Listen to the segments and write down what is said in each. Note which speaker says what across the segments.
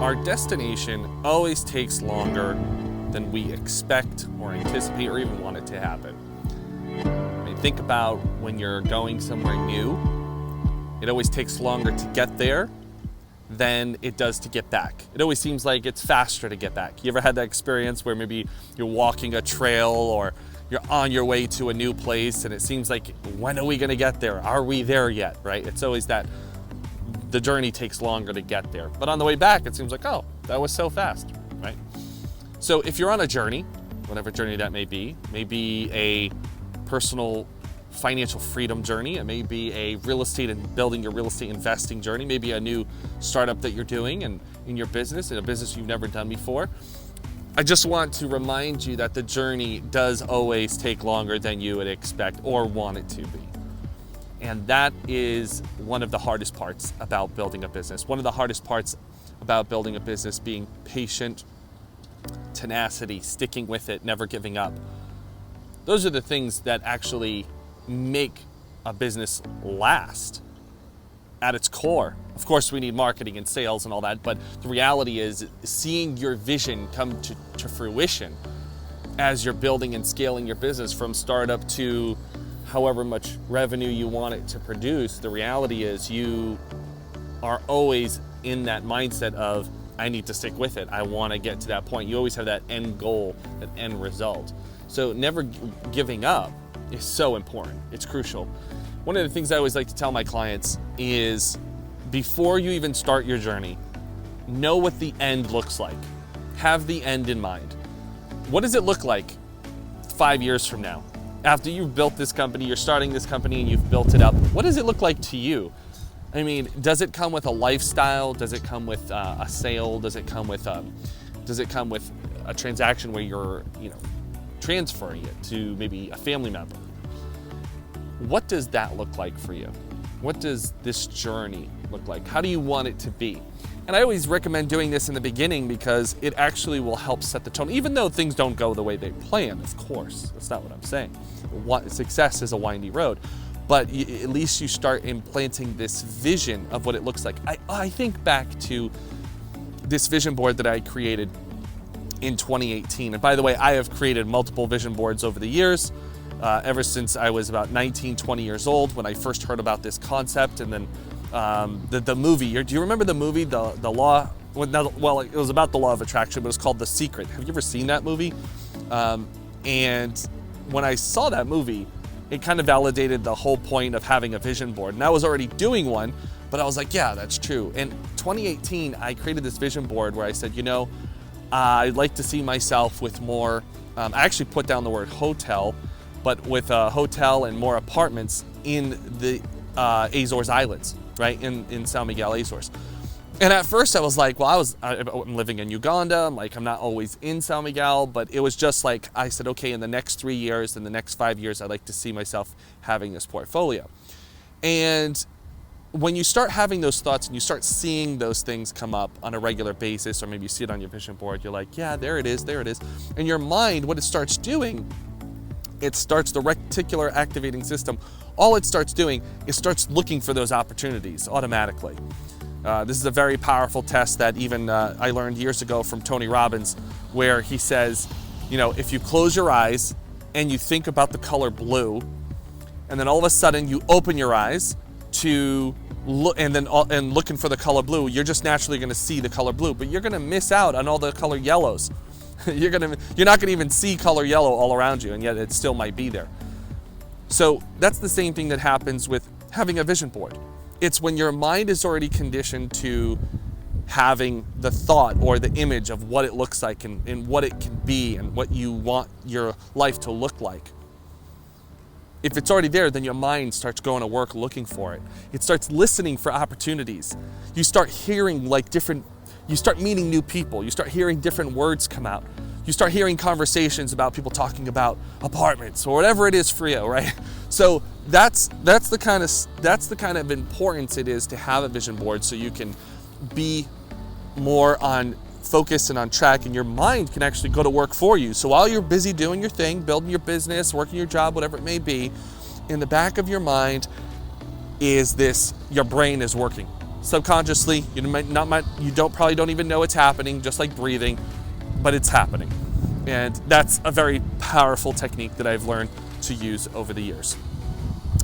Speaker 1: our destination always takes longer than we expect or anticipate or even want it to happen. I mean, think about when you're going somewhere new. It always takes longer to get there than it does to get back. It always seems like it's faster to get back. You ever had that experience where maybe you're walking a trail or you're on your way to a new place and it seems like, when are we gonna get there? Are we there yet, right? It's always that the journey takes longer to get there. But on the way back, it seems like, oh, that was so fast, right? So if you're on a journey, whatever journey that may be a personal financial freedom journey, it may be a real estate and building your real estate investing journey, maybe a new startup that you're doing and in your business, in a business you've never done before. I just want to remind you that the journey does always take longer than you would expect or want it to be. And that is one of the hardest parts about building a business. One of the hardest parts about building a business being patient, tenacity, sticking with it, never giving up. Those are the things that actually make a business last at its core. Of course, we need marketing and sales and all that, but the reality is seeing your vision come to fruition as you're building and scaling your business from startup to however much revenue you want it to produce. The reality is you are always in that mindset of, I need to stick with it. I want to get to that point. You always have that end goal, that end result. So never giving up is so important. It's crucial. One of the things I always like to tell my clients is, before you even start your journey, know what the end looks like. Have the end in mind. What does it look like 5 years from now? After you've built this company, you're starting this company and you've built it up, what does it look like to you? I mean, does it come with a lifestyle? Does it come with a sale? Does it come with a transaction where you're, transferring it to maybe a family member? What does that look like for you? What does this journey look like? How do you want it to be? And I always recommend doing this in the beginning because it actually will help set the tone, even though things don't go the way they plan, of course. That's not what I'm saying. Success is a windy road, but at least you start implanting this vision of what it looks like. I think back to this vision board that I created in 2018. And by the way, I have created multiple vision boards over the years, ever since I was about 19, 20 years old when I first heard about this concept. And then the movie, do you remember the movie, The Law? Well, it was about the law of attraction, but it's called The Secret. Have you ever seen that movie? And when I saw that movie, it kind of validated the whole point of having a vision board. And I was already doing one, but I was like, yeah, that's true. In 2018, I created this vision board where I said, I'd like to see myself with more, I actually put down the word hotel, but with a hotel and more apartments in the Azores Islands, right, in San Miguel, Azores. And at first I was like, well, I'm living in Uganda, I'm not always in San Miguel, but it was just like, I said, okay, in the next 3 years, in the next 5 years, I'd like to see myself having this portfolio. And when you start having those thoughts and you start seeing those things come up on a regular basis, or maybe you see it on your vision board, you're like, yeah, there it is. And your mind, what it starts doing, it starts the reticular activating system. All it starts doing is starts looking for those opportunities automatically. This is a very powerful test that even I learned years ago from Tony Robbins, where he says, if you close your eyes and you think about the color blue, and then all of a sudden you open your eyes to look, and looking for the color blue, you're just naturally going to see the color blue, but you're going to miss out on all the color yellows. You're not going to even see color yellow all around you, and yet it still might be there. So that's the same thing that happens with having a vision board. It's when your mind is already conditioned to having the thought or the image of what it looks like and what it can be and what you want your life to look like. If it's already there, then your mind starts going to work looking for it. It starts listening for opportunities. You start hearing you start meeting new people. You start hearing different words come out. You start hearing conversations about people talking about apartments or whatever it is for you, right? So that's the kind of importance it is to have a vision board, so you can be more on focus and on track, and your mind can actually go to work for you. So while you're busy doing your thing, building your business, working your job, whatever it may be, in the back of your mind is your brain is working. subconsciously. You probably don't even know it's happening, just like breathing, but it's happening. And that's a very powerful technique that I've learned to use over the years.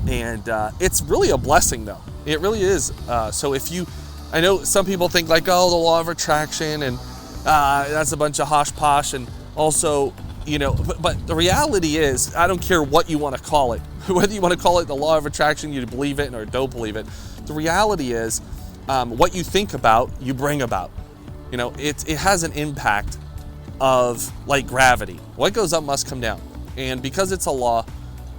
Speaker 1: And it's really a blessing, though. It really is. So I know some people think like, oh, the law of attraction, and that's a bunch of hosh posh, and also, but the reality is, I don't care what you want to call it, whether you want to call it the law of attraction, you believe it or don't believe it. The reality is, what you think about, you bring about. It has an impact of like gravity. What goes up must come down. And because it's a law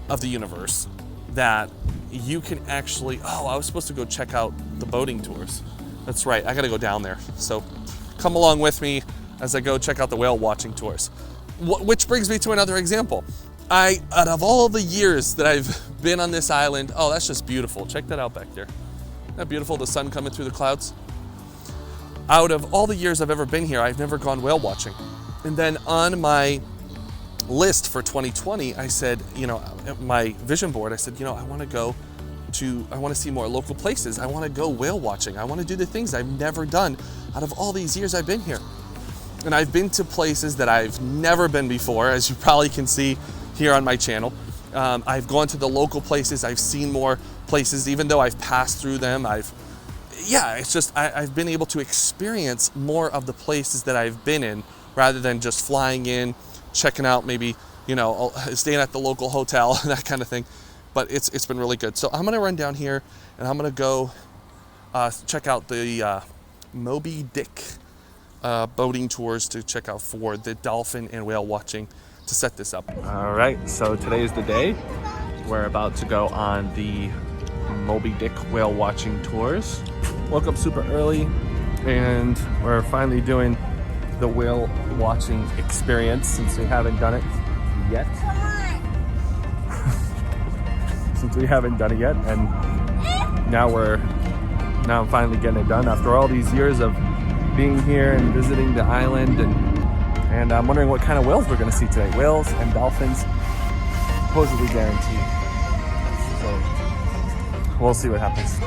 Speaker 1: of the universe, that you can actually, I was supposed to go check out the boating tours. That's right, I gotta go down there. So come along with me as I go check out the whale watching tours. Which brings me to another example. Out of all the years that I've been on this island, that's just beautiful. Check that out back there. Isn't that beautiful, the sun coming through the clouds? Out of all the years I've ever been here, I've never gone whale watching. And then on my list for 2020, I said, my vision board, I said, I want to see more local places. I want to go whale watching. I want to do the things I've never done out of all these years I've been here. And I've been to places that I've never been before, as you probably can see here on my channel. I've gone to the local places. I've seen more places, even though I've passed through them. I've been able to experience more of the places that I've been in, rather than just flying in, checking out, maybe, staying at the local hotel, that kind of thing. But it's been really good. So I'm gonna run down here and I'm gonna go check out the Moby Dick boating tours to check out for the dolphin and whale watching to set this up. All right, so today is the day. We're about to go on the Moby Dick whale watching tours. Woke up super early and we're finally doing the whale watching experience since we haven't done it yet. And now I'm finally getting it done after all these years of being here and visiting the island, and I'm wondering what kind of whales we're going to see today. Whales and dolphins, supposedly guaranteed. So we'll see what happens.